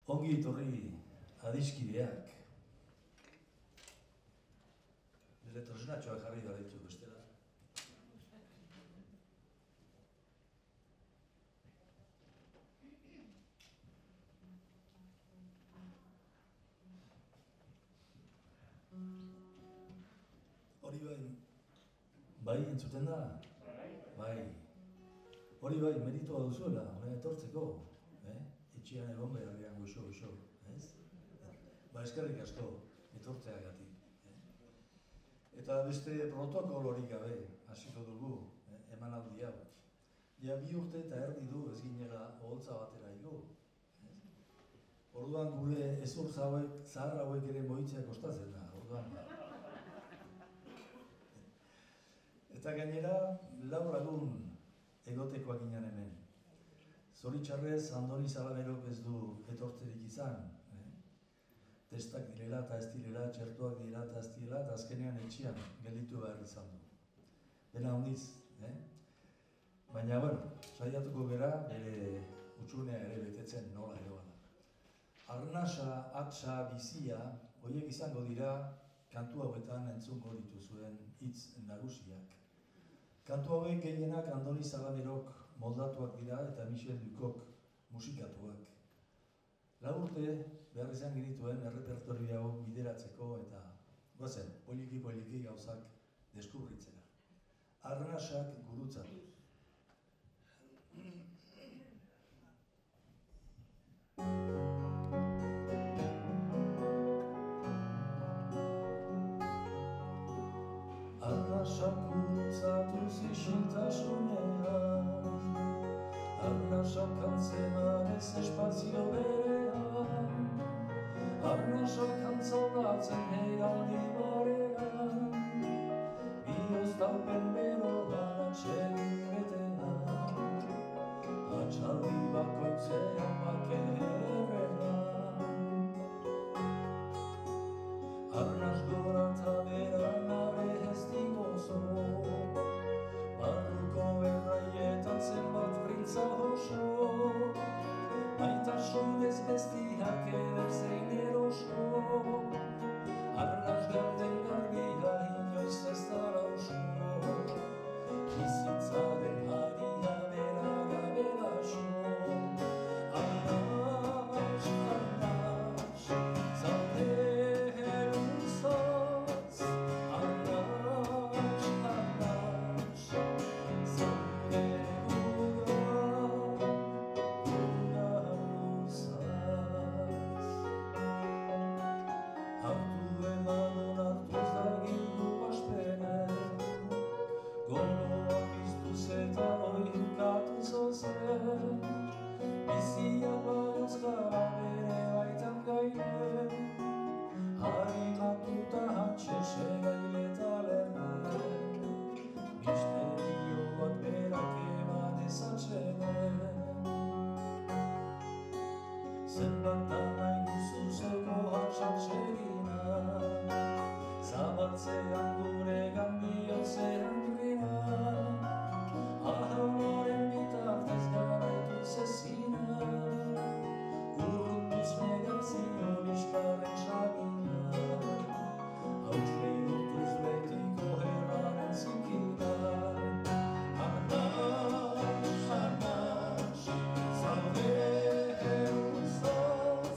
Ongi etorri adiskideak. Nire tresnatxoak jarri gara ditu bestela. Hori bai entzuten da? Bai. Hori bai, meritua duzuela, hori etortzeko. Etxean egon behar goxo, ez? Ba, eskerrik asko, etortzeagatik. Eta beste protokolorik gabe, hasiko dugu, emanaldi hau. Ja, 2 urte eta erdi du ez ginela oholtza batera igo. Orduan gure ezur zahar hauek ere moitzea kostatzen da, orduan. Eta gainera, 4 lagun egotekoak ginen hemen. Zoritxarrez, Andoni Salaberok ez du etortzerik izan. Testak direla eta ez direla, txertuak direla eta ez direla, eta azkenean etxean gelditu behar izan du. Dena hondiz, Baina, saiatuko gara, bere utxunea ere betetzen nola eroan. Arnasa, atxa, bizia, horiek izango dira, kantu hauetan entzungo dituzuen hitz nagusiak. Kantu hauek gehienak Andoni Salaberok moldatuak dira eta Michel Dukok musikatuak. 4 urte behar izan genituen errepertori hau bideratzeko eta goazen, poliki gauzak deskubritzera. Arnasak gurutzatu. Arnasak gurutzatu zixiltasunean, Arnasak antzeman ez espazio berean, Arnasak antzaldatzen heialdi barean, bioztaupen beroan atxegin betean, atxaldi bakoitzean bakerrean. Arnas gora eta beran abe ez digozo, barruko berraietan zenbat printza oso, maitasunez bestiak ederzein eroso, arnas garden garbia inoiz ez dara oso, bizitzaren haria bera gabe daso. Arnas, arnas, zaude erunzaz, arnas, arnas, zaude gura luzaz. Hartu emanon hartuz dagindu basperen, gogoa biztuz eta oirukatu zozen, bizia baioz gara bere baitan gainen, harimatuta hatxese gaileta lernen, misterioak berak eman ezatxenen. Zenbat nahi duzu zeko hatxatxerina, zabaltzean gure gambiozean rima, ahaunoren bitartez garaitu zezina, urrunduz negazio liskarren xabina, hauts behirutuz betiko herraren zinkina. Arnas, arnas, zaude erunzaz,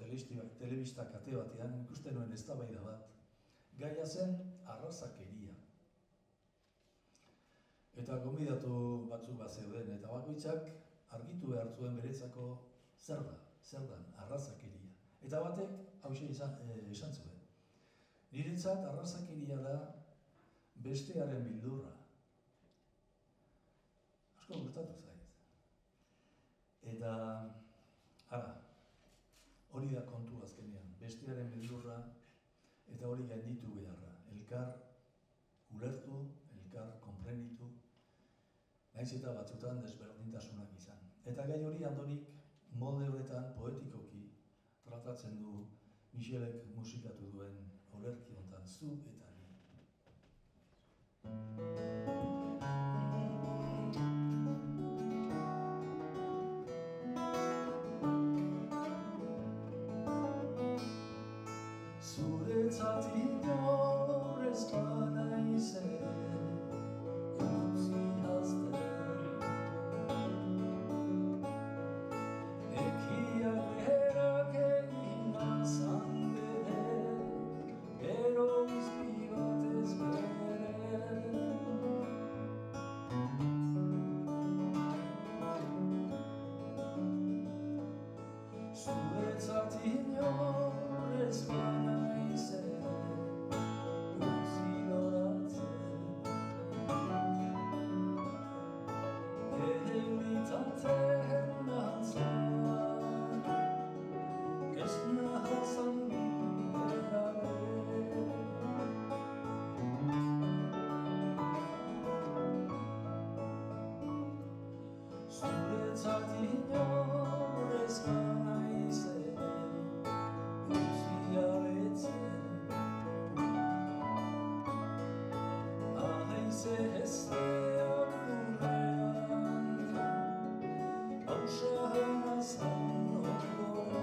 telebista kate batean, ikusten nuen eztabaida bat, gaia zen arrazakeria. Eta gonbidatu batzuk bat zeuden, eta bakoitzak argitu behar zuen beretzako zer da, arrazakeria. Eta batek hauxe esan zuen. Niretzat arrazakeria da bestearen bildurra. Asko gustatu zait. Eta, hori da kontu azkenean, bestearen bildurra eta hori gainditu beharra. Elkar ulertu, elkar konprenitu, nahiz eta batzutan desberdintasunak izan. Eta gai hori Andonik molde horretan poetikoki tratatzen du Michelek musikatu duen olerki hontan, zu eta ni. Zuretzat inor ez banaizen, utzi hazten. Ekiak berak egin nazan bere, gero izpi batez bere. Zuretzat inor ez banaizen, utzi loratzen. Euritateen dantzan, ez nahazan biderabe. Zuretzat inor ez banaizen, utzi aretzen. Ahaize hesteak lurrean, hausahan azan ondoren.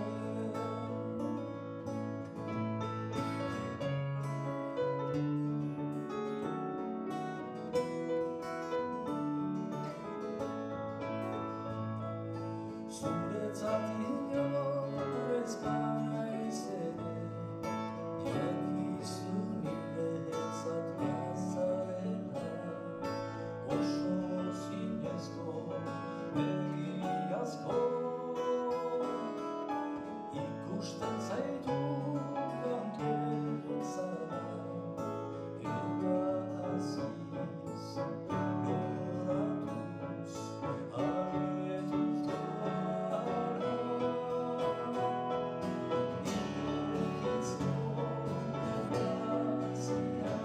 Zuretzat inor ez banaizen, jakizu niretzat bazarela, oso zinezko, egiazko, ikusten zaitudan bezala, eta aziz, loratuz, aretuz gara. Niretzko grazia,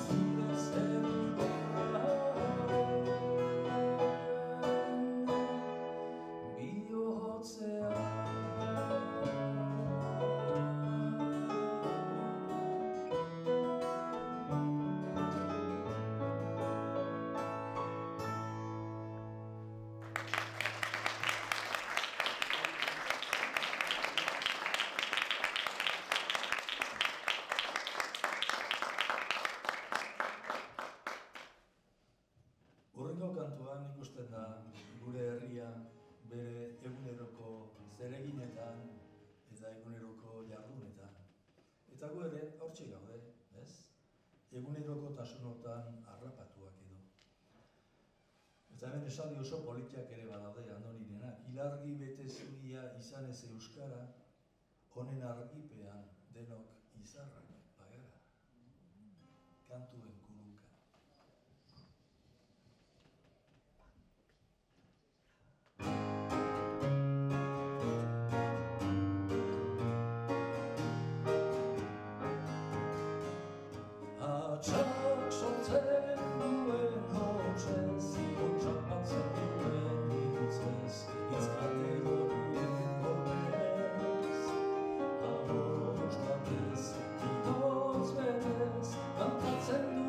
zure zergoaren, bihotzean. Hurrengo kantuan ikusten da gure herria bere eguneroko zereginetan eta eguneroko jardunetan. Eta gu ere hortxe gaude, ez? Eguneroko tasunotan harrapatuak edo. Eta hemen esaldi oso politiak ere badaude Andonirenak. Ilargi bete zuria izan ez euskara, honen argipean denok izarrak bagara. Kantuen kulunka. Hatsak sortzen duen hotzez, hotsak batzen duen hitzez, hitz kategorien gorez. Ahots batez, hitotz betez, kantatzen du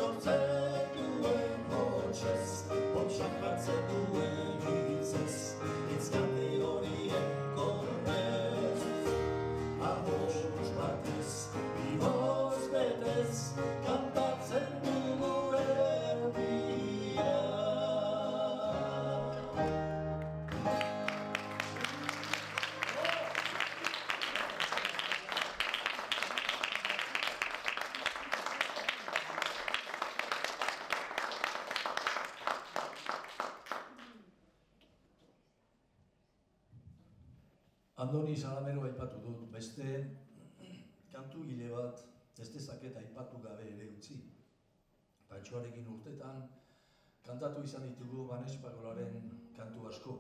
sortzen duen hotxez, hotxak hartzen duen hitzez, hitzkandi horien korrez, ahots batez, bihoz betez, kantatzen dugu erdia. Andoni Salamero aipatu dut, beste kantugile bat ez dezaket aipatu gabe ere utzi. Patxoarekin urtetan kantatu izan ditugu Manes Pagolaren kantu asko.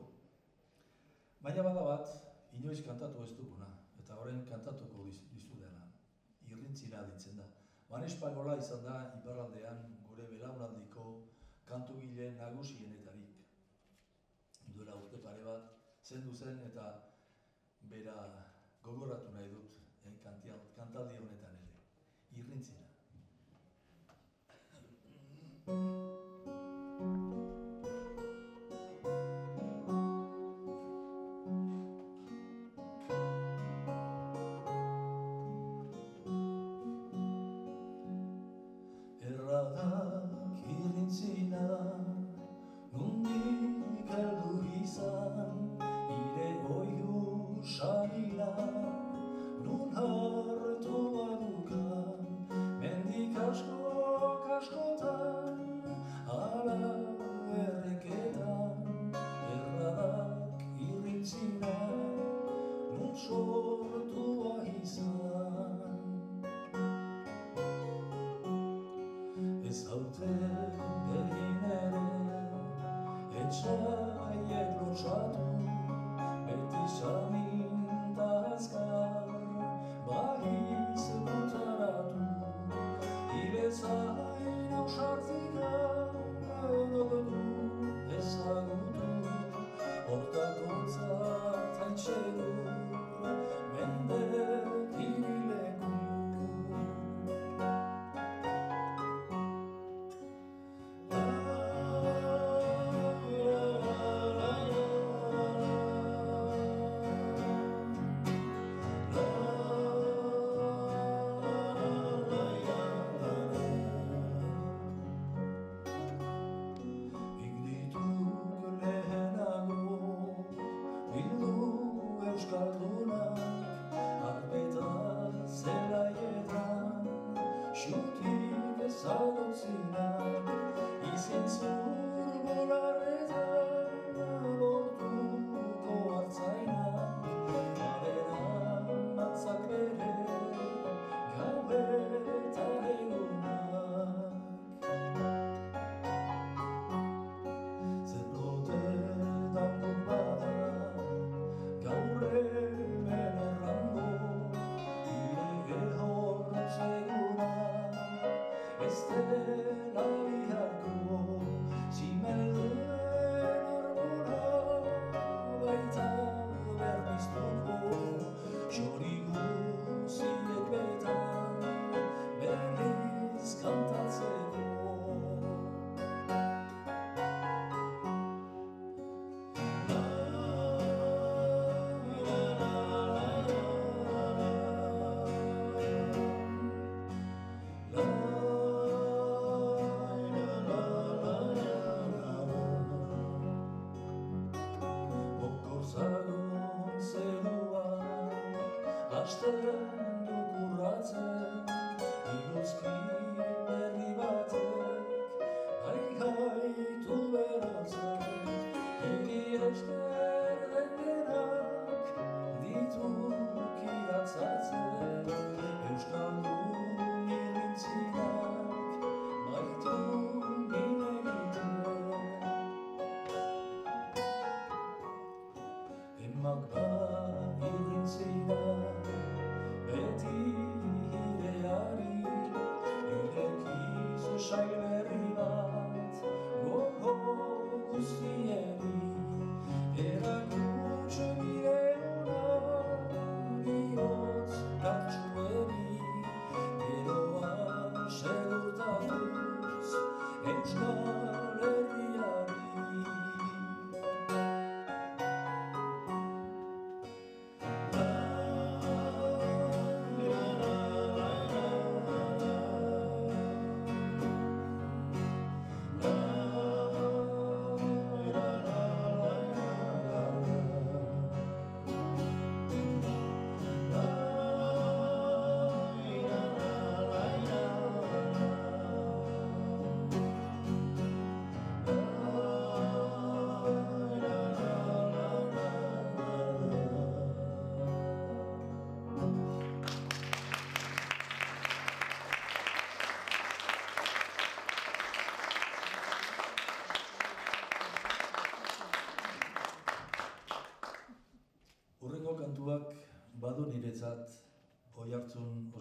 Baina bada bat, inoiz kantatu ez duguna, eta horren kantatuko dizudena. Irrintzira ditzen da. Manes Pagola izan da iparraldean gure belaunaldiko kantugile nagusienetarik. Duela urte pare bat zendu zen eta bera gogoratu nahi dut kantaldi honetan ere. Irrintzira. Erradak irrintzina, nondik heldu izan, ire oihu sarila, nun hartua dukan, mendik askotan, ala erreketan, erradak irrintzina, nun sortua izan. Ez haute egin ere, etxaiek lotxatu, beti saminta azkar, bahiz gutaratu, ibezain ausartzika, dogotu ezagutu, hortakotzat haitxeru, mendek irileku.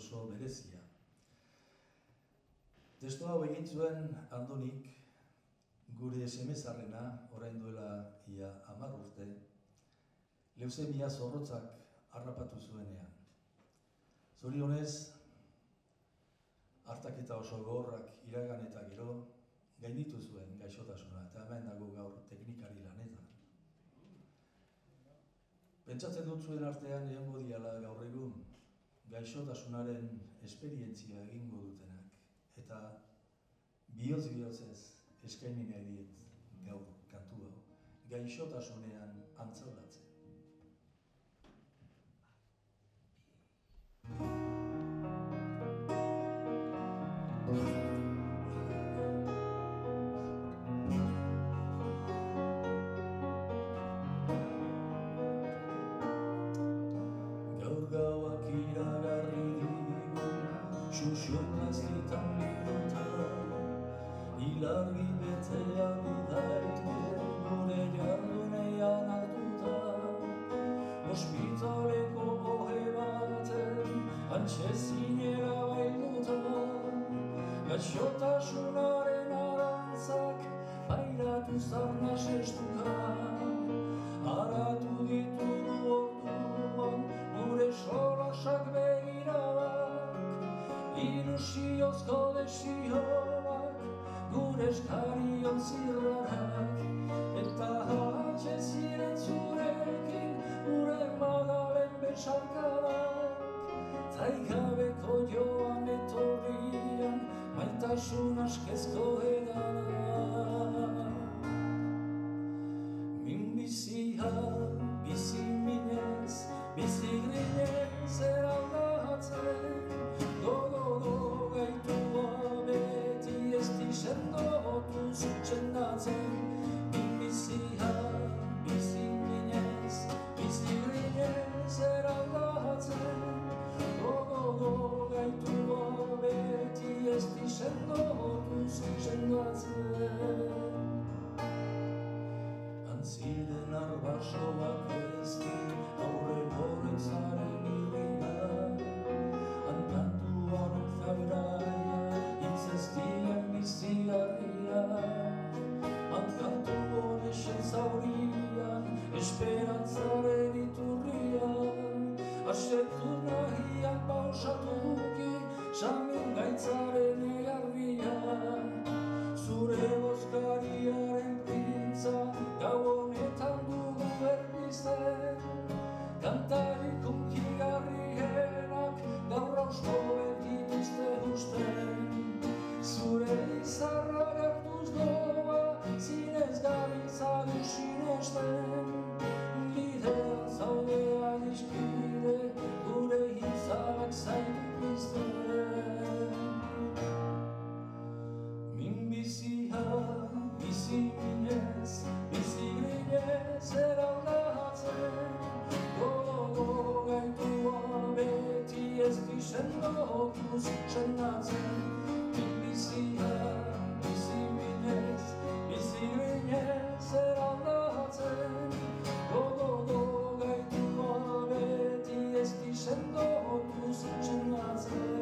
oso berezia. Testu hau egin zuen Andonik, gure semezarrena, orain duela ia 10 urte, leuzemia zorrotzak harrapatu zuenean. Zorionez, hartaketa oso gogorrak iragan eta gero, gainditu zuen gaixotasuna, eta hemen dago gaur teknikari lanetan. Pentsatzen dut zuen artean egongo diala gaur egun, gaixotasunaren esperientzia egingo dutenak, eta bihotz-bihotzez eskaini nahi diet gaur kantu hau, gaixotasunean antzaldatzen. Gaur gauak iragarri digu, xuxurlazkitan bilduta, ilargi betea bidaide, gure jardunean hartuta, ospitaleko ohe baten, antxezinera bailduta, gaixotasunaren arantzak, pairatu zarnas estuka, haratu ditugu orduan, gure solasak begirabak, ilusiozko desioak, gure eskarion zirrarak, eta hatxe ziren zurekin, gure magalen besarkadak, taigabeko joan etorrian, maitasun askezko edanak. Minbizia, bizi minez, bizi grinez eraldatzen, gogo gaitua beti ez dizendotuz txendatzen. Minbizia, bizi minez, bizi grinez eraldatzen, gogo gaitua beti ez dizendotuz txendatzen. Antziren arbasoak ezti, aurren horrek zaren irrina, antantuan zabraia, itzestien bizigarria, antantu honesen zaurian, esperantzaren iturrian, asertu nahian pausatuki, samin gaitzaren egarria, zure bozkariaren pintza, gau honetan dugu berbizten, kantarik unkigarrienak, gaur hausko betituzte usten. Zure izarra gertuz doa, zinez gabiltzagu sinesten, bidean zaude adiskide, gure itzalak zaitu pizten. Minbizia, bizi minez, bizi grinez eraldatzen, gogo gaitua beti ez dizendotuz txendatzen. Minbizia, bizi minez, bizi grinez eraldatzen, gogo gaitua beti ez dizendotuz txendatzen.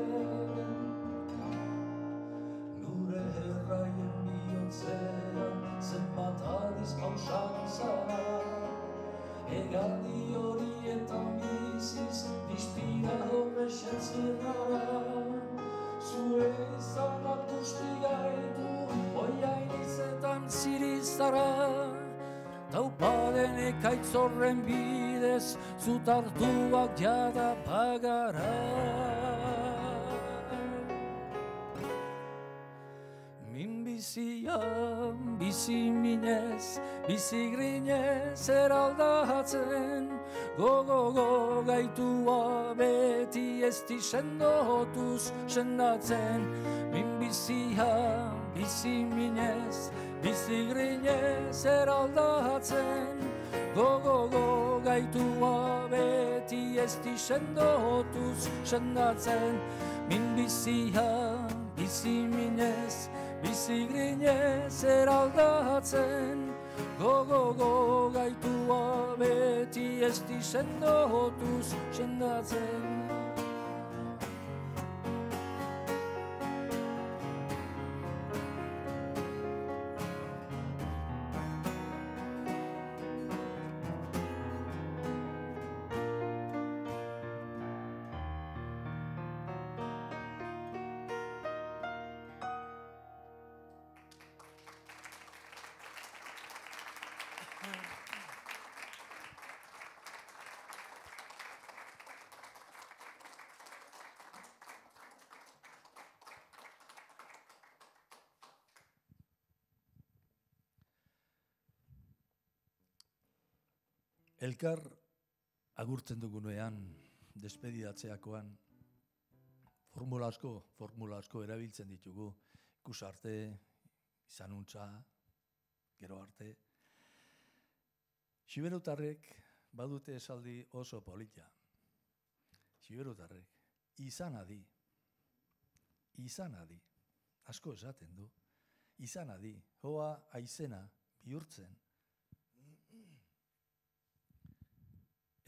Gure herraien bihotzean, zenbat aldiz pausatu zara, egardi horietan biziz, distira horrexen zirrara, zure izanak guzti gaitu, oiain izetan zirizara, taupaden ekaitz horren bidez, zutartuak jada bagara. Minbizia, bizi minez, bizi grinez eraldatzen, gogo gaitua beti ez dizendotuz sendatzen. Minbizia, bizi minez, bizi grinez eraldatzen, gogo gaitua beti ez dizendotuz sendatzen. Minbizia, bizi minez, bizi grinez eraldatzen, gogo gaitua beti ez dizendotuz sendatzen. Elkar agurtzen dugunean, despedidatzeakoan, formula asko erabiltzen ditugu, ikus arte, izanuntza, gero arte. Xiberutarrek badute esaldi oso polita. Xiberutarrek, izan adi, asko esaten du, izan adi, hoa aizena bihurtzen.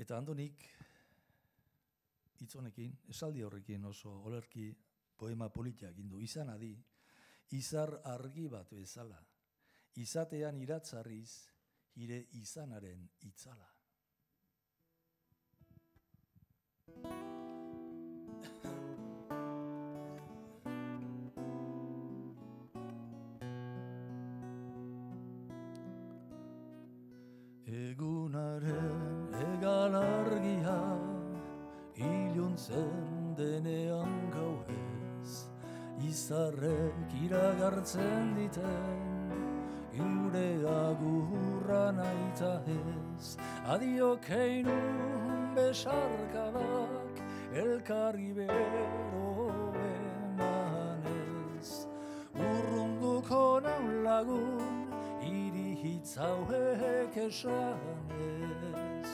Eta Andonik, hitz honekin, esaldi horrekin oso olerki poema polita egin du, izan adi, izar argi bat bezala, izatean iratzarriz, ire izanaren itzala. Egunaren egal argia, iluntzen denean gauez, izarrek iragartzen diten, gure agurra naita ez. Adio keinun besarkadak, elkarri bero emanez. Urrunduko naun lagun, iri hitzauek esanez.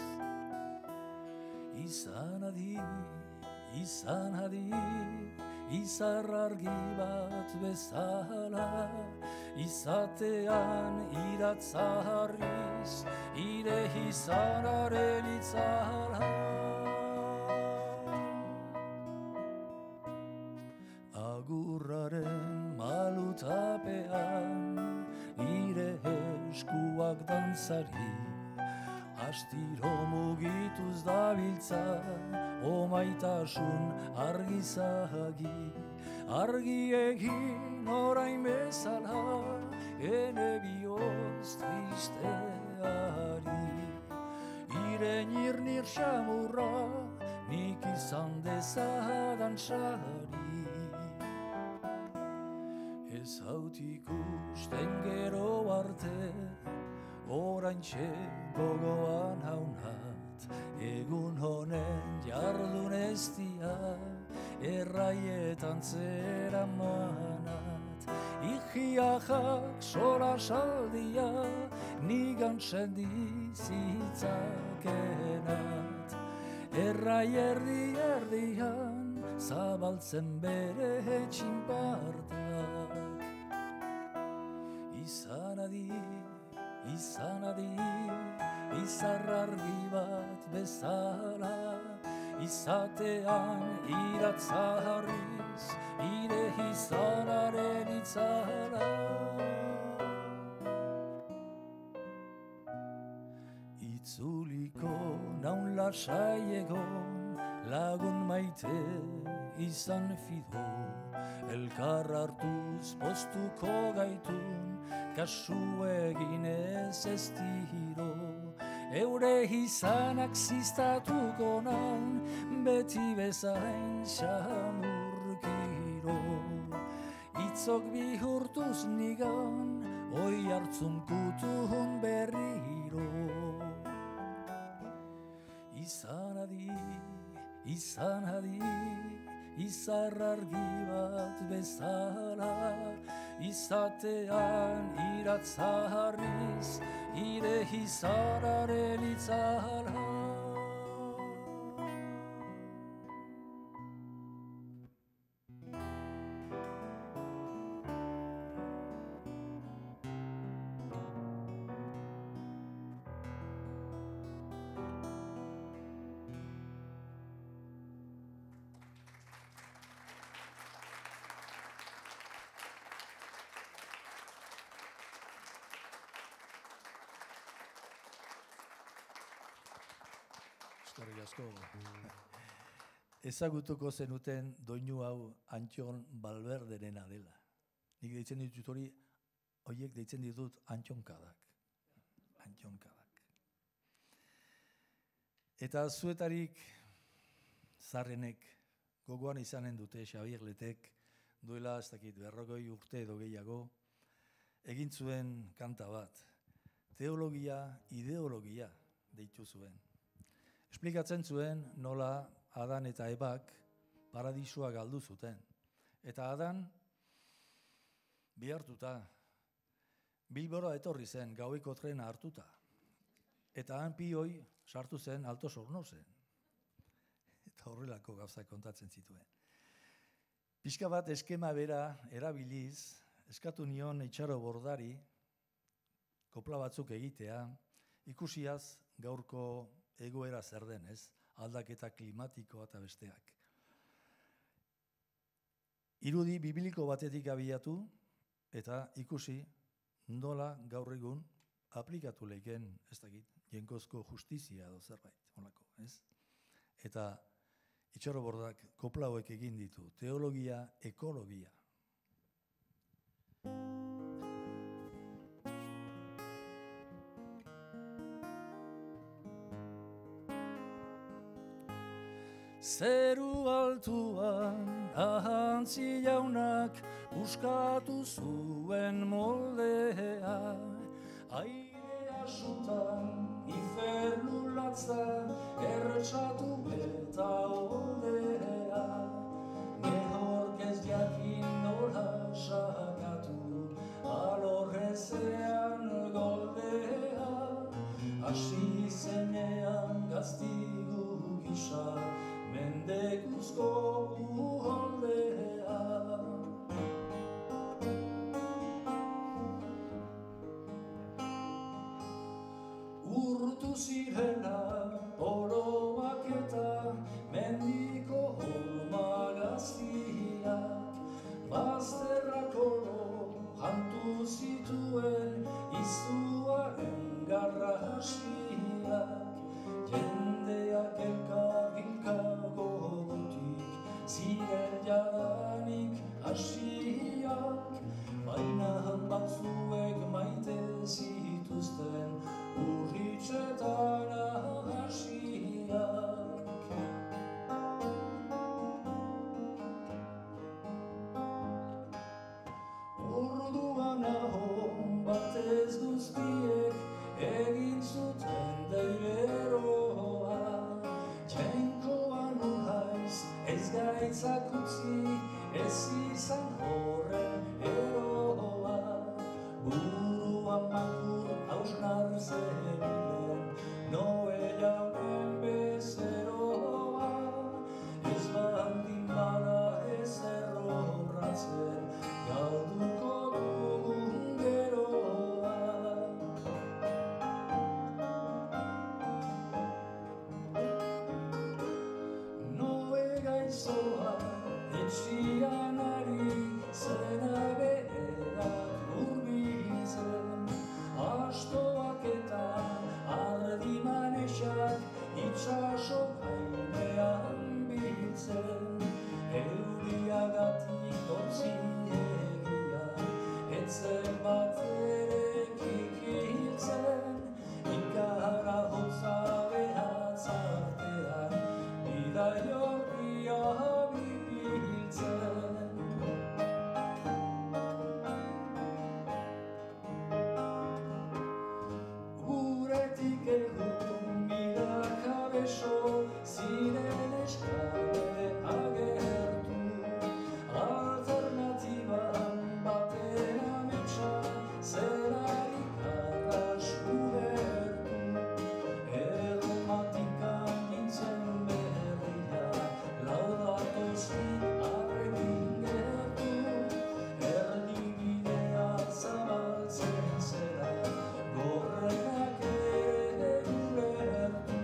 Izan adi, izar argi bat bezala, izatean iratzarriz, ire izanaren itzala. Agurraren malutapean, ire eskuak dantzari, astiro mugituz dabiltza, omaitasun argizagi, argi egin orain bezala, ene bihotz tristeari. Ire nir xamurra, nik izan dezadan sari. Ez haut ikusten gero arte, oraintxe gogoan haunat, egun honen jardun eztia, erraietan zera manat. Ikiajak sola saldia, nigan sendizitzakenat. Errai erdian, zabaltzen bere txinpartak. Izan adi, izar argi bat bezala, izatean iratzarriz, ire izanaren itzala. Itzuliko naun lasai egon, lagun maite izan fido, elkar hartuz postuko gaitun, kasu egin ez tiro. Eure izanak ziztatuko naun, beti bezain xamurkiro. Itzok bihurtuz nigan, oi hartzun kutun berriro. Izan adi, izar argi bat bezala, izatean iratzarriz, ire izanaren itzala. Eskerrik asko. Ezagutuko zenuten doinu hau Antxon Balberderena dela. Nik deitzen ditut hori, horiek deitzen ditut antxonkadak. Antxonkadak. Eta zuetarik zarrenek gogoan izanen dute Xabier Letek duela, ez dakit, 40 urte edo gehiago, egin zuen kanta bat. Teologia, ideologia, deitu zuen. Esplikatzen zuen nola Adan eta Ebak paradisua galdu zuten. Eta Adan bihartuta, Bilbora etorri zen gaueko trena hartuta. Eta han Pioi sartu zen Alto Sornosen. Eta horrelako gauzak kontatzen zituen. Pixka bat eskema bera erabiliz, eskatu nion Itxaro Bordari, kopla batzuk egitea, ikusiaz gaurko egoera zer den, ez? Aldaketa klimatikoa eta besteak. Irudi bibliko batetik abiatu eta ikusi nola gaur egun aplikatu leiken, ez dakit, jenkozko justizia edo zerbait, holako, ez? Eta Itxaro Bordak kopla hauek egin ditu, teologia, ekologia. Zeru altuan ahantzi jaunak buskatu zuen moldea, airea sutan infernu latza erretxatu eta oldea, nehork ez jakin nola sakatu alorrezean goldea, hasi zenean gaztigu gisa mendekuzko uholdea. Urtu zirela oromak eta mendiko horma gaztiak, bazterrak oro jantu zituen izuaren garrasiak, jendeak elkarrilkako dutik ziren jadanik hasiak, baina batzuek maite zituzten urritxetan hasiak. Orduan ahon batez guztiek egin zuten deiberoa, jainkoan urraiz ez gaitzak utzi, ez izan horren eroa, buruan makur hausnar zebilen, noe jaunen bezeroa, ez baldin bada ez errorratzen, galduko dugun geroa. Noe gaizoa etxian ari zena beherak hurbiltzen, astoak eta ardimanesak itxaso gainean biltzen, euriagatik ontzi egia, etzen bat ere kikiltzen, ikara hotza behatzartean, bidai horria bibiltzen. Guretik egun milaka beso ziren eskabe agertu, alternatiban baten ametsa zelarik arras ubertu, erromatikan nintzen berria, laudatozik arrekin gertu, erdibidea zabaltzen zera, gorrenak ere ulertu.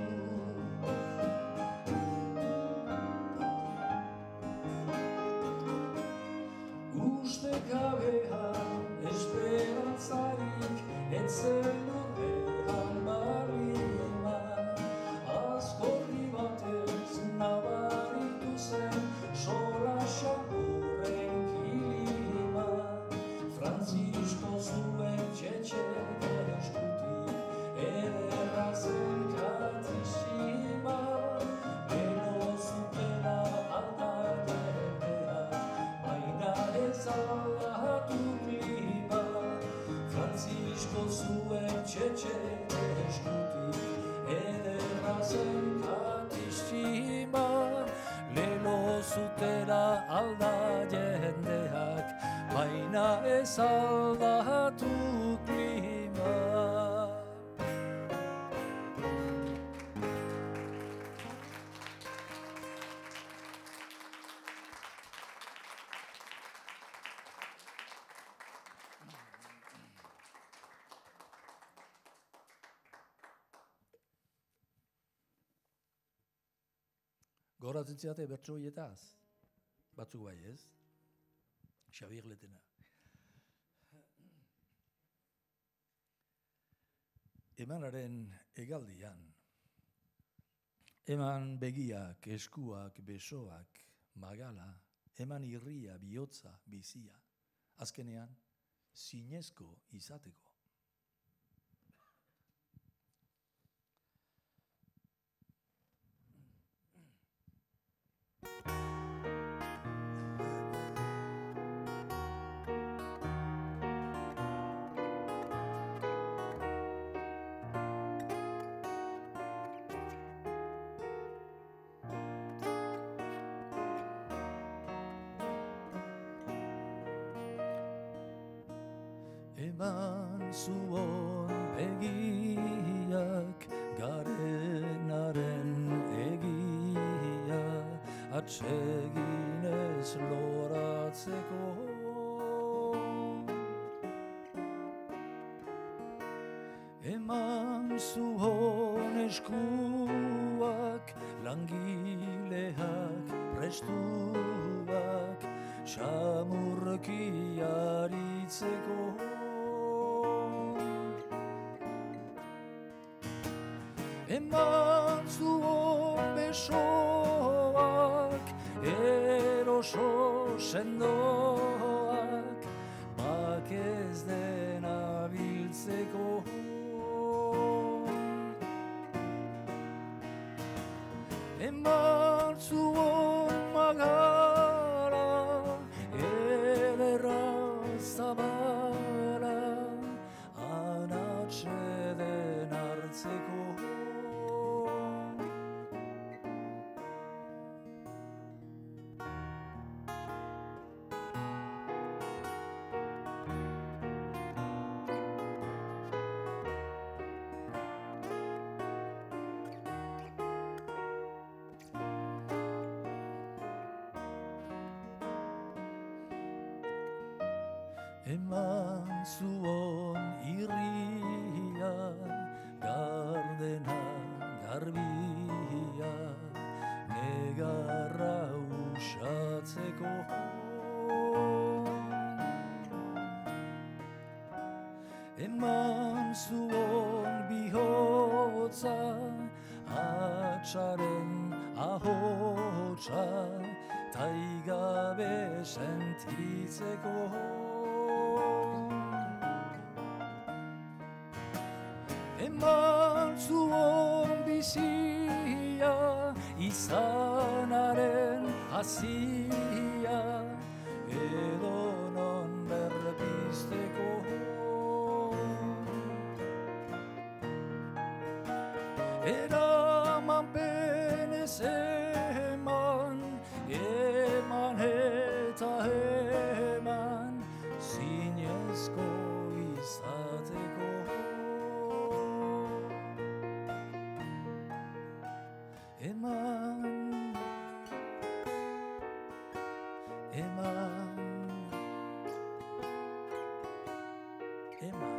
Ustekabean esperantzarik etzen urrean baliman, azkorri batez nabaritu zen sola xamurren kilima, Francisco zuen txetxek eskutik ederra zen katizima, beno zutela aldaketea, baina ez aldatu klima, Francisco zuen txetxek eskutik baina ez aldatu klima. Goratzen ziate bertso hietaz, batzuk bai ez, Xabier Letena. Emanaren hegaldian, eman begiak, eskuak, besoak, magala, eman irria, bihotza, bizia, azkenean, zinezko izateko. Eman zuon begiak garenaren egia atseginez loratzeko. Eman zuon eskuak langileak prestuak samurki aritzeko. Eman zuon besoak, eroso sendoak, bakez dena biltzeko. Eman zuon magara, ederra zabala, anatxeden hartzeko. Eman zuon irria, gardena, garbia, negarra usatzeko. Eman zuon bihotza, atxaren ahotsa, taigabe sentitzeko. Eman zuon bizia, izanaren hazia, edonon berpizteko. Eraman penez eman, eman eta eman, zinezko izateko. Eman, eman, eman, eman.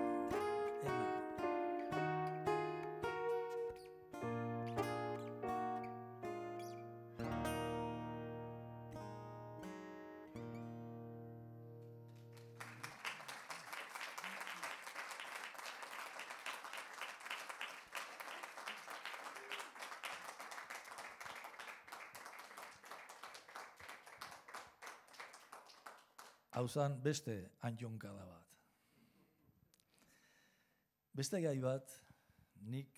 Hauzan beste antjonkada bat. Beste gai bat, nik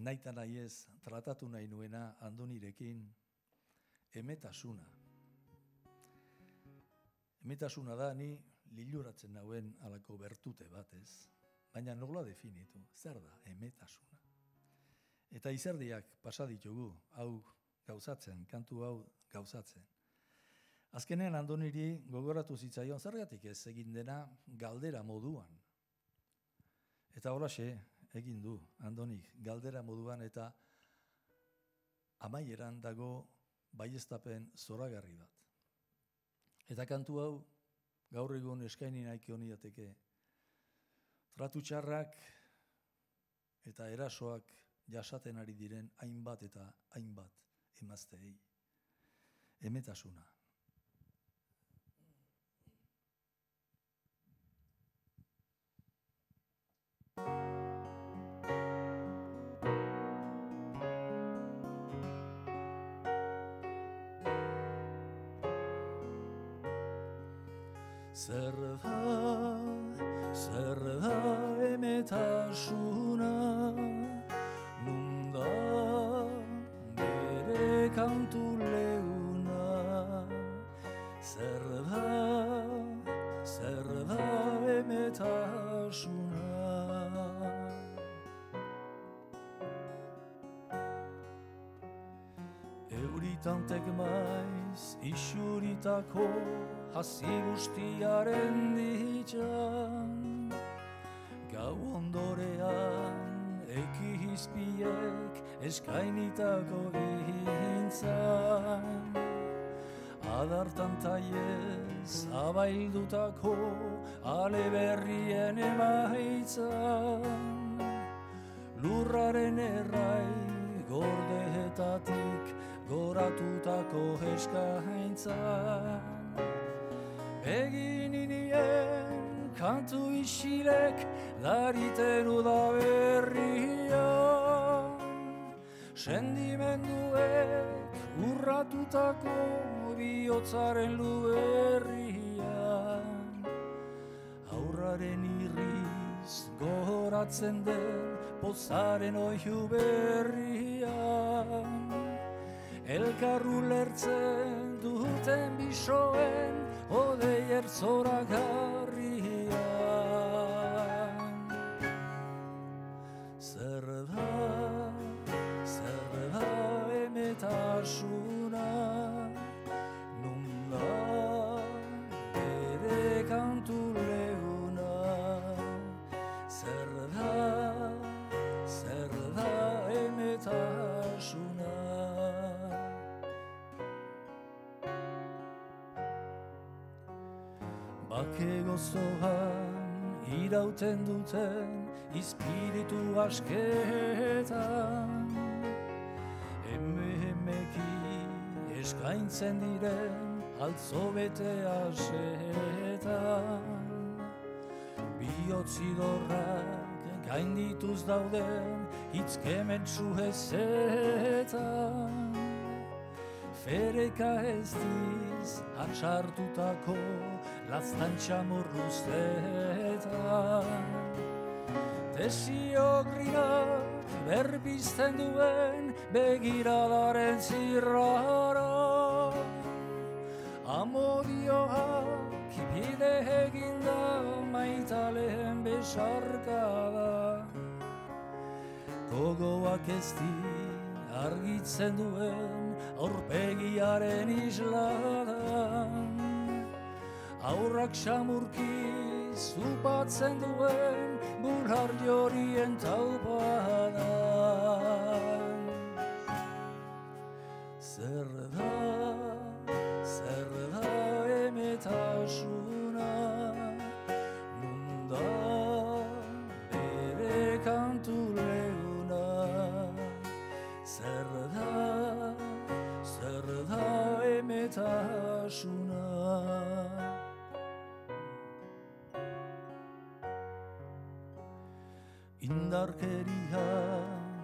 naita nahiez tratatu nahi nuena Andonirekin emetasuna. Emetasuna da ni liluratzen nauen alako bertute batez, baina nola definitu, zer da emetasuna. Eta izerdiak pasa ditugu, hau gauzatzen, kantu hau gauzatzen. Azkenean Andoniri gogoratu zitzaion zergatik ez egin dena galdera moduan. Eta holaxe egin du Andonik galdera moduan eta amaieran dago baieztapen zoragarri bat. Eta kantu hau gaur egun eskaini nahiko niateke. Tratu txarrak eta erasoak jasaten ari diren hainbat eta hainbat emazteei. Emetasuna. Zer da emetasuna, nun da bere kantu leuna. Zer da emetasuna. Euritantek maiz isuritako hazi guztiaren ditxan, gau ondorean ekihizpiek eskainitako gintzan, adartan taiez abaildutako ale berrien emaitzan, lurraren errai gordeetatik goratutako eskaintzan. Egin inien kantu isilek dariten udaberria, sendimenduek urratutako bihotzaren luberrian, aurraren irriz goratzen den pozaren oihu berrian, elkarru lertzen duten bisoen odei ertzoragarrian. Zer da emetasuna, nun da bere kantu leuna. Zer da emetasuna. Bake gozoan irauten duten izpiritu asketan, emeki eskaintzen diren altzo bete asetan, bihotzidorrak gaindituz dauden hitzkementsu ezetan, fereka ez diz atxartutako laztantxa morruztetan, desio grinak berbizten duen begiradaren zirrara, amodioak bide eginda maitaleen besarkada, gogoak ez di argitzen duen aurpegiaren isladan, aurrak samurki zupatzen duen bular jorien taupadan. Zer da emetasuna, nun da bere kantu leuna. Zer da emetasuna. Indarkeria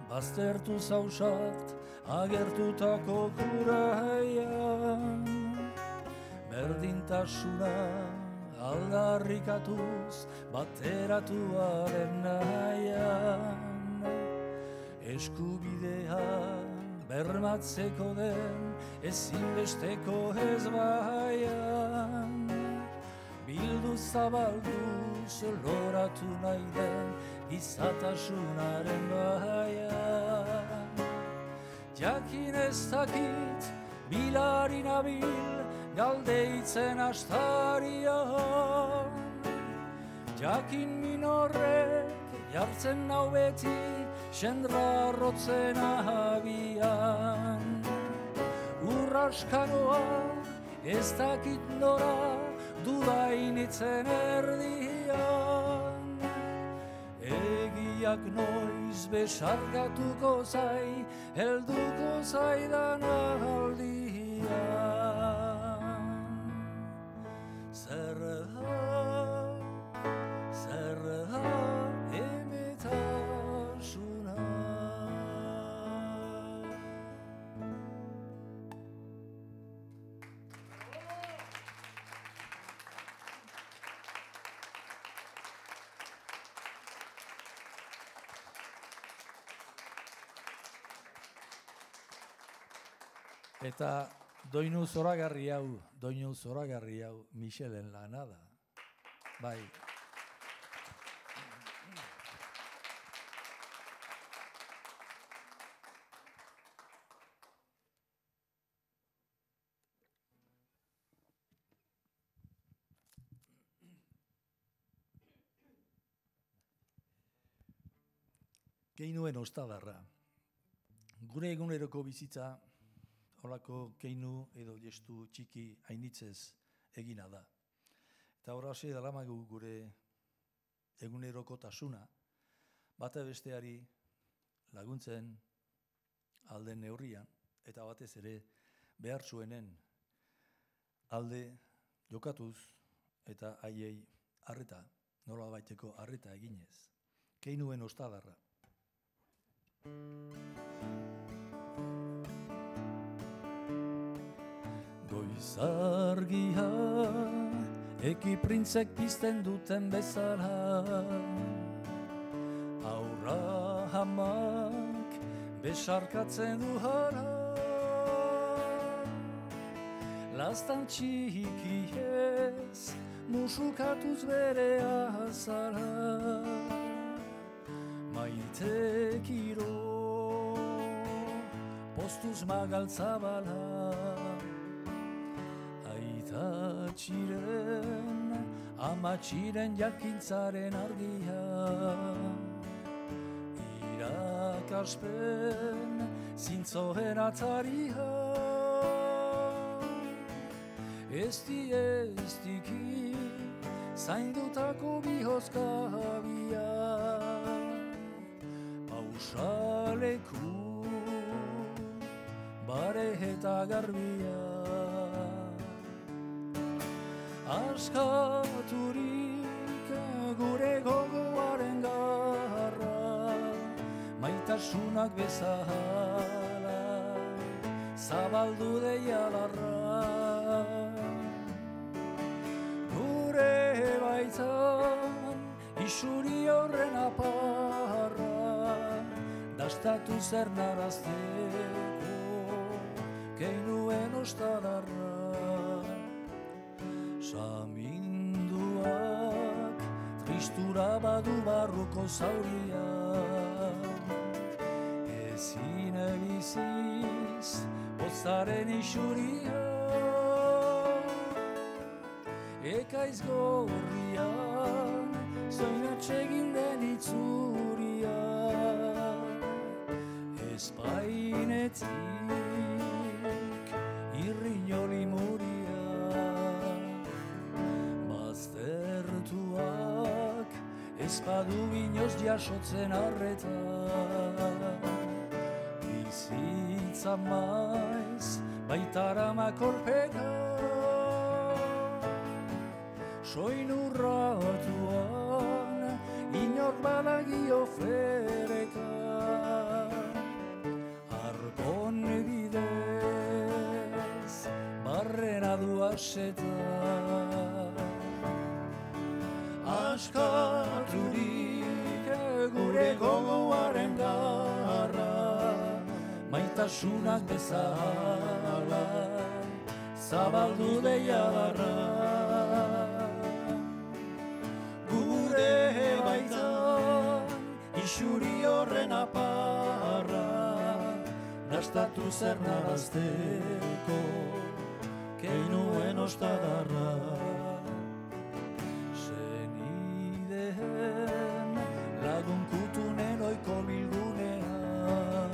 baztertu zausat agertutako kuraian, berdintasuna aldarrikatuz bateratuaren nahian, eskubidea bermatzeko den ezinbesteko ezbaian, bildu zabalduz loratu nahi den gizatasunaren baian. Jakin ez dakit bilari nabil galdeitzen astarian. Jakin minorrek jartzen nau beti sendrarrotzen abian. Urraskanoa ez dakit nora dudainitzen erdian. Egiak noiz besarkatuko zai, helduko zaidan aldian. Zer da emetasuna. Eta doinu zoragarri hau Michelen lana da. Bai. Keinuen ostadarra. Gure eguneroko bizitza holako keinu edo gestu txiki hainitzez egina da. Eta horraxe dalamagu gure egunerokotasuna, bate besteari laguntzen alden neurrian, eta batez ere behar zuenen alde jokatuz eta haiei arreta, nolabaiteko arreta eginez. Keinuen ostadarra. Goizargia ekiprintzek pizten duten bezala, aurra hamak besarkatzen du jara, lastan txikiez musukatuz bere azara, maite kiro postuz magaltzabala, txiren, amatxiren jakintzaren argia, irakaspen zintzoen atzaria, eztiki zaindutako bihozkabia, pausaleku bare eta garbia, askaturik gure gogoaren garra, maitasunak bezala, zabaldu deiadarra. Gure baitan isuri horren aparra, dastatu zer narazteko keinuen ostadarra. Saminduak tristura badu barruko zauria, ezin ebiziz pozaren isuria, ekaiz gorrian zoinatxegin den itzuria, espainetik irriñoli muria, ezpadu binoz jasotzen arreta, bizitza maiz baitara makorpeka, soinurratuan inor badagio fereka, arkon bidez barrena du aseta, askaturik gure gogoaren garra, maitasunak bezala, zabaldu deiadarra. Gure baitan isuri horren aparra, dastatu zer narazteko, keinuen ostadarra. Senideen lagun kutunen oiko bilgunean,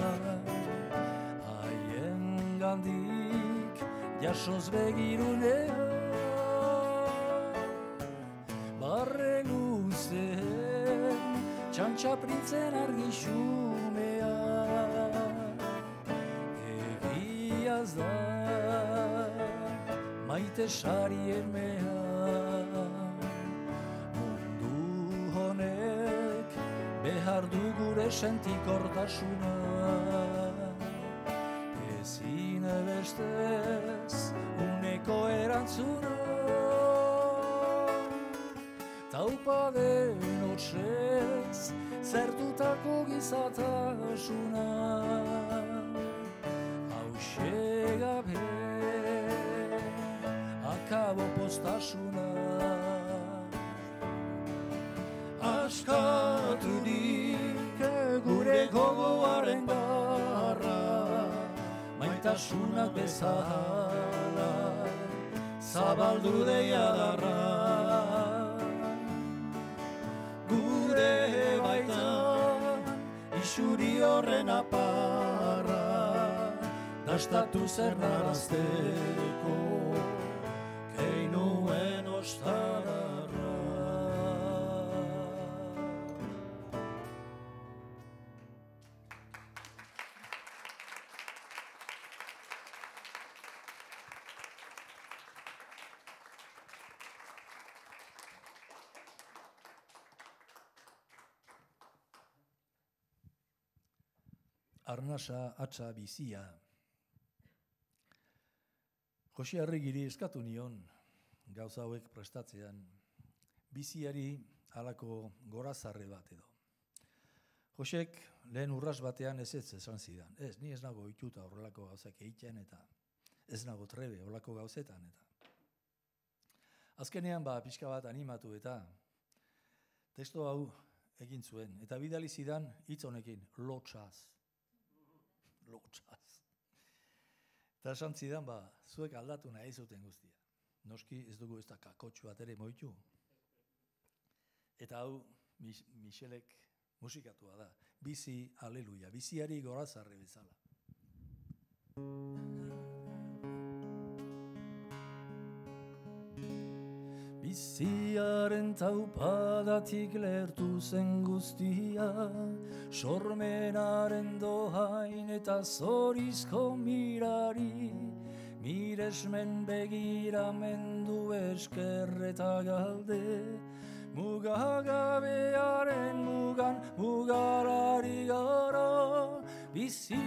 haien gandik jasoz begirunean, barre luzeen txantxa printzen argi xumean, egiaz da maite sarien mehan, mundu honek behar du gure sentikortasuna, ezin bestez uneko erantzuna, taupa den hotzez zertutako gizatasuna, hauxe gabe akabo postasuna, askaturik gure gogoaren garra, maitasunak bezala zabaldu deiadarra, gure baitan isuri horren aparra, dastatu zer narazteko, keinuen ostadarra. Arnasa atza bizia. Jose Arregiri eskatu nion, gauza hauek prestatzean, biziari halako gorazarre bat edo. Josek lehen urras batean ez esan zidan. Ez, ni ez nago ituta horrelako gauzak egiten eta ez nago trebe horrelako gauzetan eta. Azkenean pixka bat animatu eta testo hau egin zuen. Eta bidali zidan hitz honekin, lotxaz. Lotxaz. Eta esan zidan, zuek aldatu nahi zuten guztia. Noski ez dugu ez da kakotxu bat ere moitu. Eta hau, Michelek musikatua da. Bizi, aleluia. Biziari gorazarre bezala. Biziaren taupadatik lertu zen guztia, sormenaren dohain eta zorizko mirari, miresmen begiramendu esker eta galde, mugagabearen mugan mugarari gara, bizi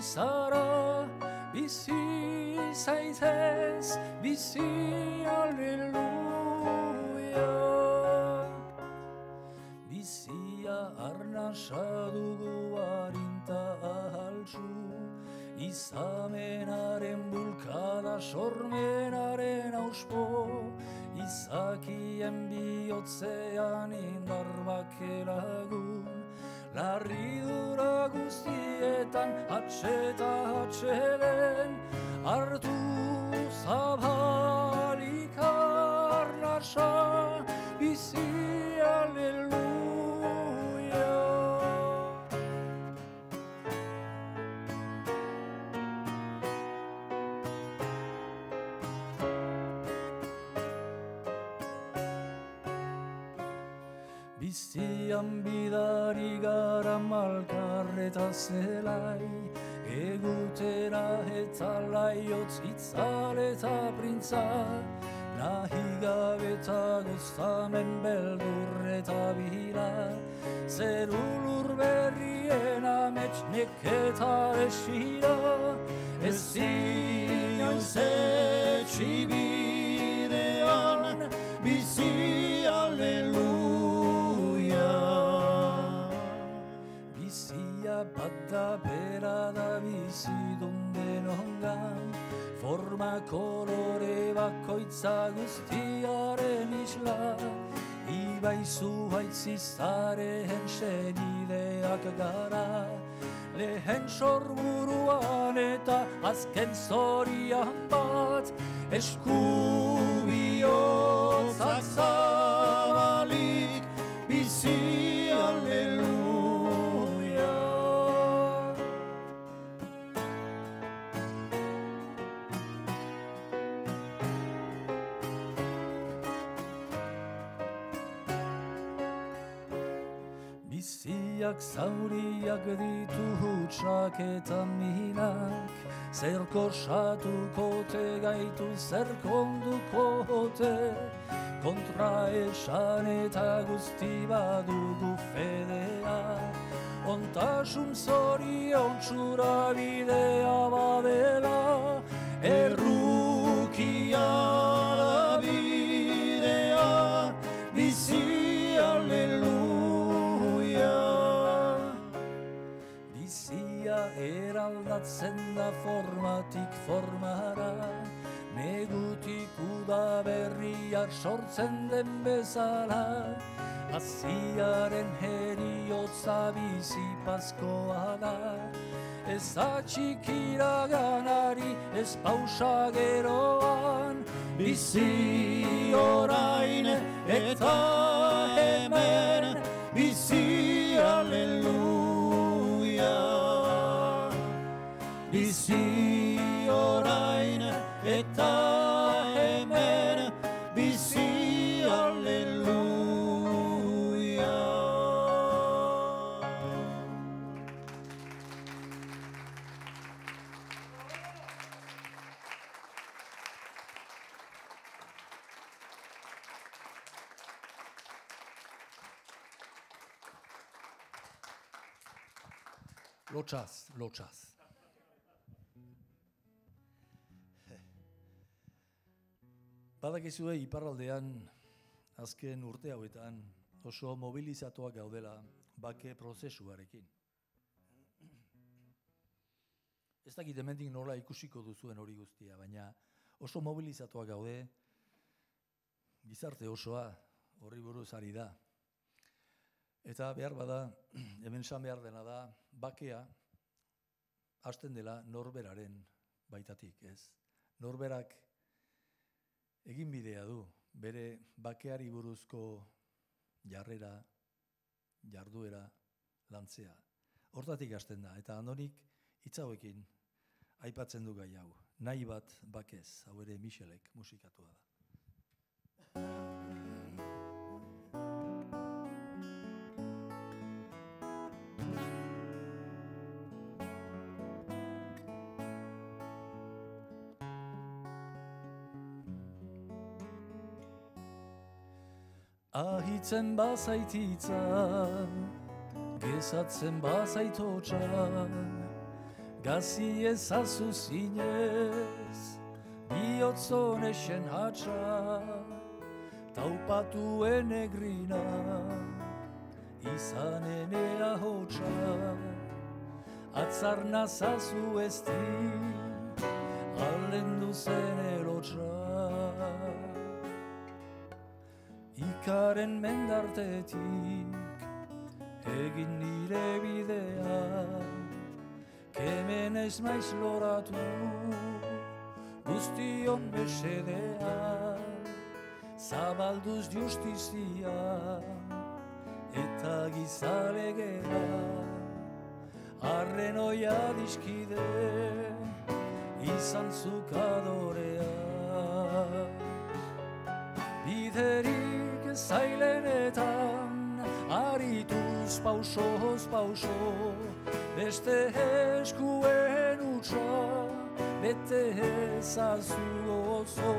zara, bizi zaitez, bizi aleluia. Bizia arnasa dugu harinta ahaltsu, izamenaren bulkada sormenaren auspo, izakien bihotzean indar bakelagun, larridura guztietan atxeta atxeden, hartu zabalik arnasa, bizi aleluia. Bizian bidari gara malkarreta zelai, egutera eta laiotz itzale eta printza, nahi gabeta goztamen beldurreta bila, zerulur berrien amets neketa esira, ez inoiz etxibidean, bizi aleluia. Bata bera da bizidun denongan, forma kolore bakoitza guztiaren isla, ibai zuhaitz izaren senideak gara, lehen sorburuan eta azken zorian bat, eskubihotzak zabalik, bizi aleluia. Biziak zauriak ditu hutsak eta minak, zer kosatukote gaitu, zer kondukote, kontra esan eta guzti badugu fedea, ontasun zorion txura bidea badela, errukia da bidea, bizi aleluia. Bizia eraldatzen da formatik formara, negutik udaberriak sortzen den bezala, aziaren heriotza bizipazkoa da, ez atxikira ganari, ez pausa geroan, bizi orain eta hemen, bizi aleluia. Bizi orain eta hemen, bizi aleluia. Lotsaz. Badakizue iparraldean azken urte hauetan oso mobilizatuak gaudela bake prozesuarekin. Ez dakit hemendik nola ikusiko duzuen hori guztia, baina oso mobilizatuak gaude, gizarte osoa horri buruz ari da. Eta behar bada, hemen esan behar dena da, bakea hasten dela norberaren baitatik, ez? Norberak egin bidea du, bere bakeari buruzko jarrera, jarduera, lantzea. Hortatik hasten da, eta andonik hitz hauekin aipatzen du gai hau. Nahi bat bakez, hau ere Michelek musikatua da. Ahitzen bazaititza, gezatzen bazaitotxa, gazi ezazu zinez, bihotzon esen hatxa, taupatuen egrina, izanen ea hotxa, atzarna zazu ezti, aldendu zen elotxa. Ikaren mendartetik egin nire bidea, kemen ez maiz loratu guztion mesedea, zabalduz justizia eta gizalegea, arren oia dizkide izan zukadorea. Biderik zailenetan, arituz pausoz pauso, beste eskuen utxa, bete ezazu oso,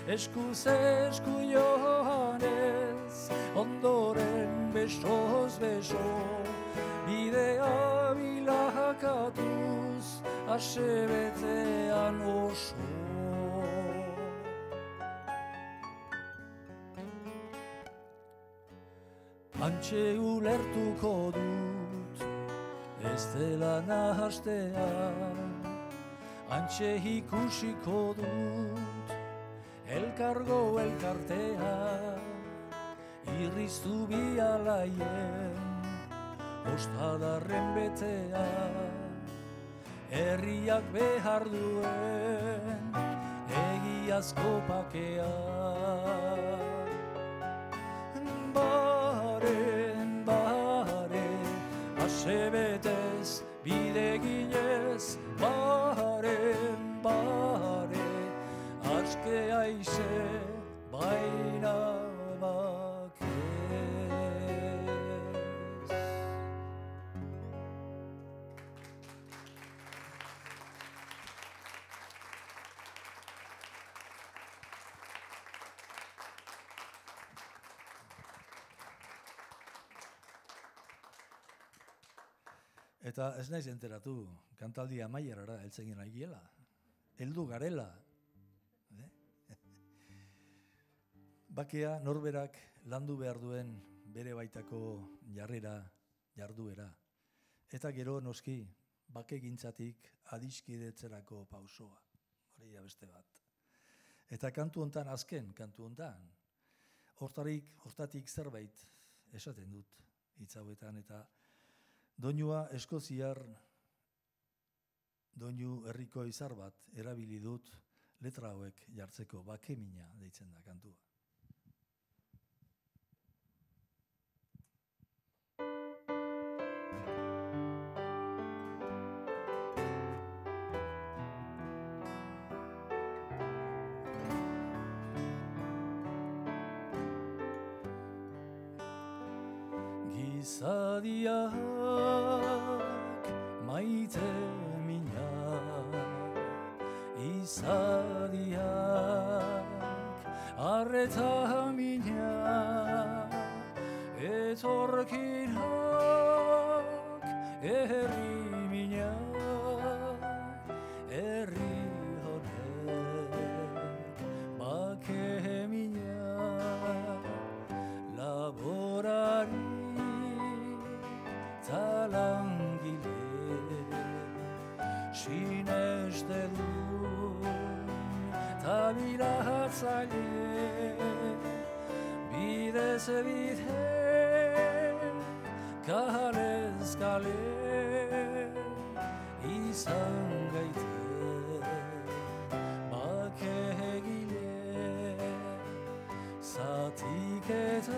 eskuz esku joanez, ondoren besoz beso, bidea bilakatuz, asebetean oso. Antxe ulertuko dut, ez dela nahastea, antxe ikusiko dut, elkargo elkartea, irriztu bialaien, ostadarren betea, herriak behar duen egiazko pakea. Bare, asebetez, bide ginez, bare, aske aize, baina bakez. Eta ez naiz enteratu, kantaldi amaierara heltzen nahiela. Heldu garela. Bakea norberak landu behar duen bere baitako jarduera. Eta gero noski, bakegintzatik adiskidetzerako pausoa. Hori da beste bat. Eta kantu hontan, azken kantu hontan, hortatik zerbait esaten dut hitz hauetan, eta doinua eskoziar, doinu herriko izar bat erabili dut letra hauek jartzeko, bakemina deitzen da kantua. Gizadiak maite mina, izadiak arreta mina, etorkinak herri mina, herri honek bake mina, laborari talangile, sineste du, tabilatzaile, bidez bide, kalez kale, izan gaite, bakegile, zatiketak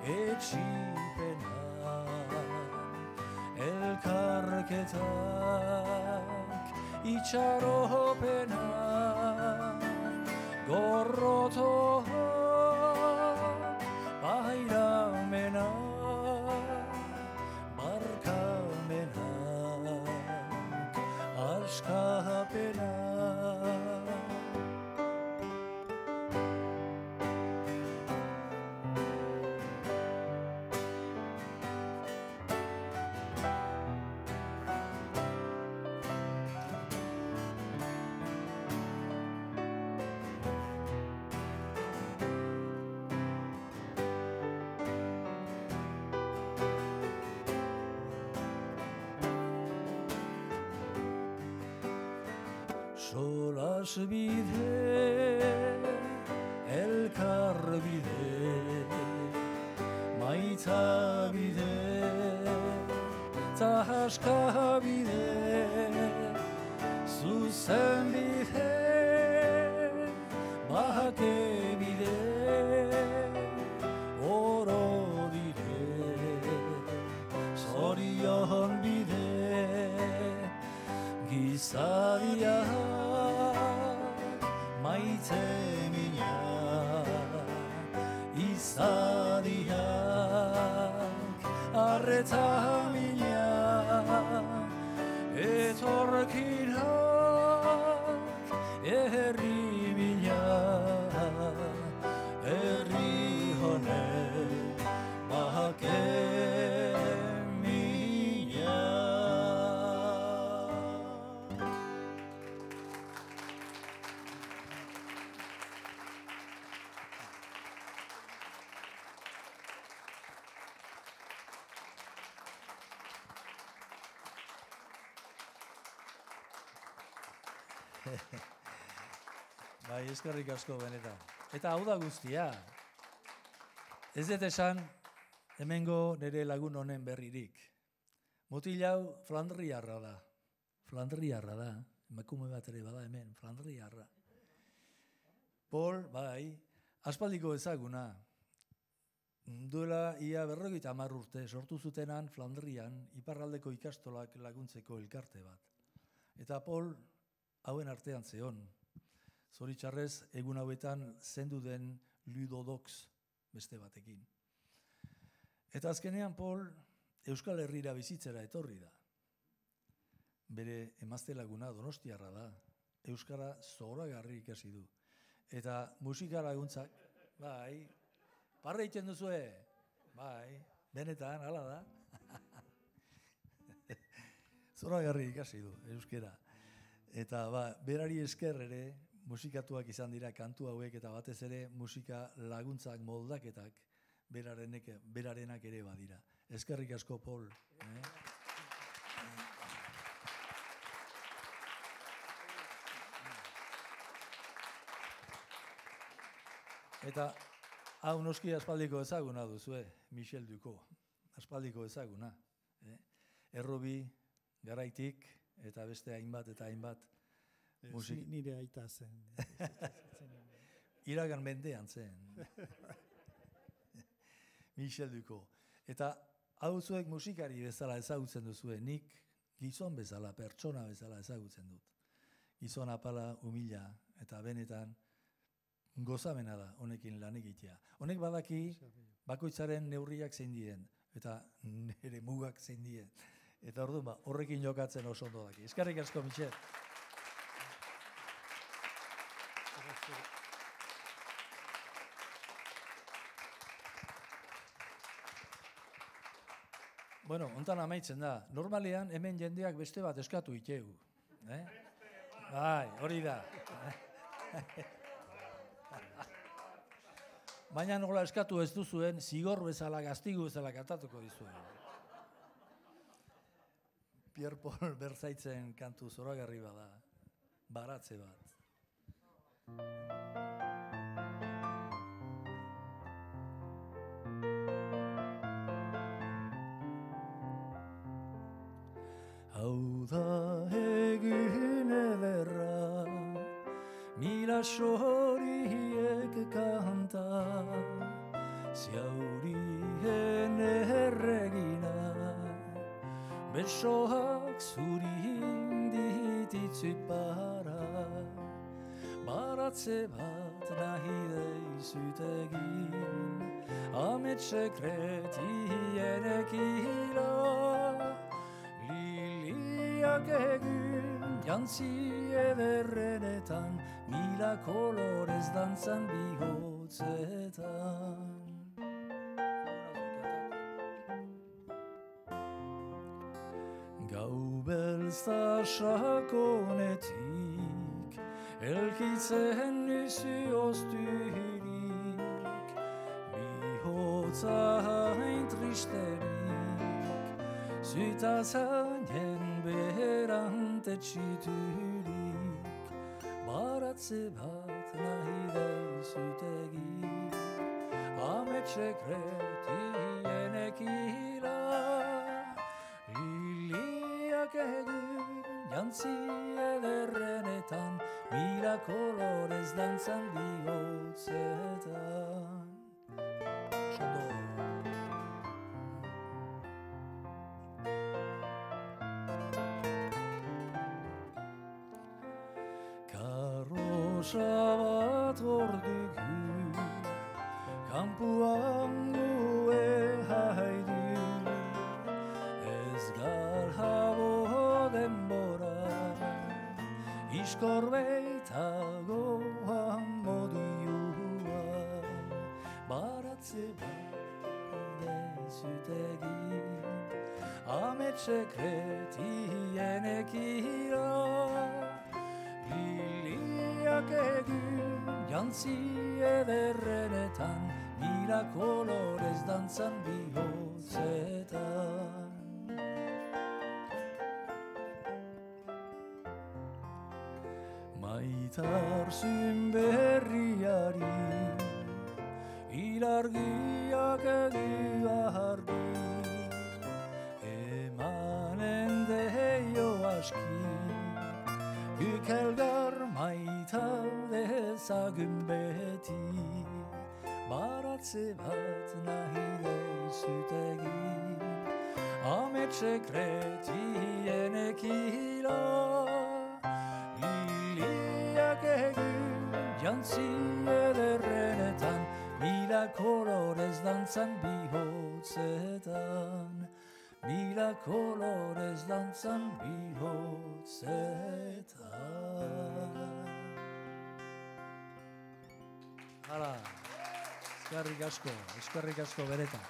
etxipena, elkarketak itxaropena, gorrotoak bairamena, barkamenak askapena. Solas bide, elkar bide, maita bide, tahaska bide, zuzen bide, bake bide, oro dire, zorion bide, gizadiak maite mina, izadiak arreta mina, etorkinak herri mina, herri honek bake mina. Bai, eskerrik asko benetan. Eta hau da guztia. Ez dut esan hemengo nire lagun honen berririk. Mutil hau flandriarra da. Flandriarra da. Emakume bat ere bada hemen, flandriarra. Paul, bai, aspaldiko ezaguna. Duela ia 50 urte sortu zutenan Flandrian iparraldeko ikastolak laguntzeko elkarte bat. Eta Paul hauen artean zeon. Zoritxarrez egun hauetan zendu den Ludodox beste batekin. Eta azkenean Paul Euskal Herrira bizitzera etorri da. Bere emazte laguna Donostiarra da. Euskara zoragarri ikasi du. Eta musika laguntzak, bai, parra egiten duzue, bai, benetan, hala da. Zoragarri ikasi du, euskera. Eta berari esker ere, musikatuak izan dira kantu hauek eta batez ere musika laguntzak moldaketak berarenak ere badira. Eskerrik asko, Paul. Eta hau noski aspaldiko ezaguna duzue, Michel Ducot, aspaldiko ezaguna. Errobi, Garaitik, eta beste hainbat eta hainbat. Nire aita zen. Iragan mendean zen. Michel Ducot. Eta hau zuek musikari bezala ezagutzen duzue, nik gizon bezala, pertsona bezala ezagutzen dut. Gizon apala, humila, eta benetan, gozamena da honekin lan egitea. Honek badaki bakoitzaren neurriak zein dien, eta nire mugak zein dien. Eta orduan horrekin jokatzen oso ondo daki. Eskerrik asko, Michel. Bueno, hontan amaitzen da. Normalean hemen jendeak beste bat eskatu itegu. Bai, hori da. Baina nola eskatu ez duzuen, zigor bezala, gaztigu bezala katatuko dizuen. Pierre Paul Bertzaitzen kantu zoragarri bada, baratze bat. Hau da egun ederra, mila soriek kanta, ziaurien erregina, besoak zuri indititzut baratze bat nahi deizut egin, amets sekretierekila, liliak egun jantzi ederrenetan, mila kolorez dantzan bihotzetan. Gau beltza sakonetik, elkitzen nizu ozturik, bihotza hain tristerik, zutazainen berante txiturik, baratze bat nahi deizut egin, amets sekretierekila, liliak egun jantzi ederrenetan, mila kolorez dantzan bihotzetan. Karrosa bat ordugu, kampuan goe haidu, ez galhabo denbora, iskorbeitagoan modiua, baratze bat deizut egin, amets sekretierekila, liliak egun jantzi ederrenetan, mila kolorez dantzan bihotzetan. Maitarzun berriari, ilargiak edua aski. Guk elgar maita dezagun beti, baratze bat nahi deizutegi. Amet sekretien ekila, liliak egin jantzi ederrenetan, mila kolorez dantzan bihotzetan, mila kolorez dantzan bihotzetan. Hala, eskerrik asko beretan.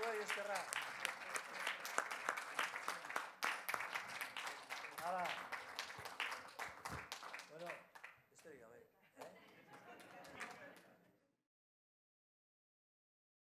Zuei eskerrak.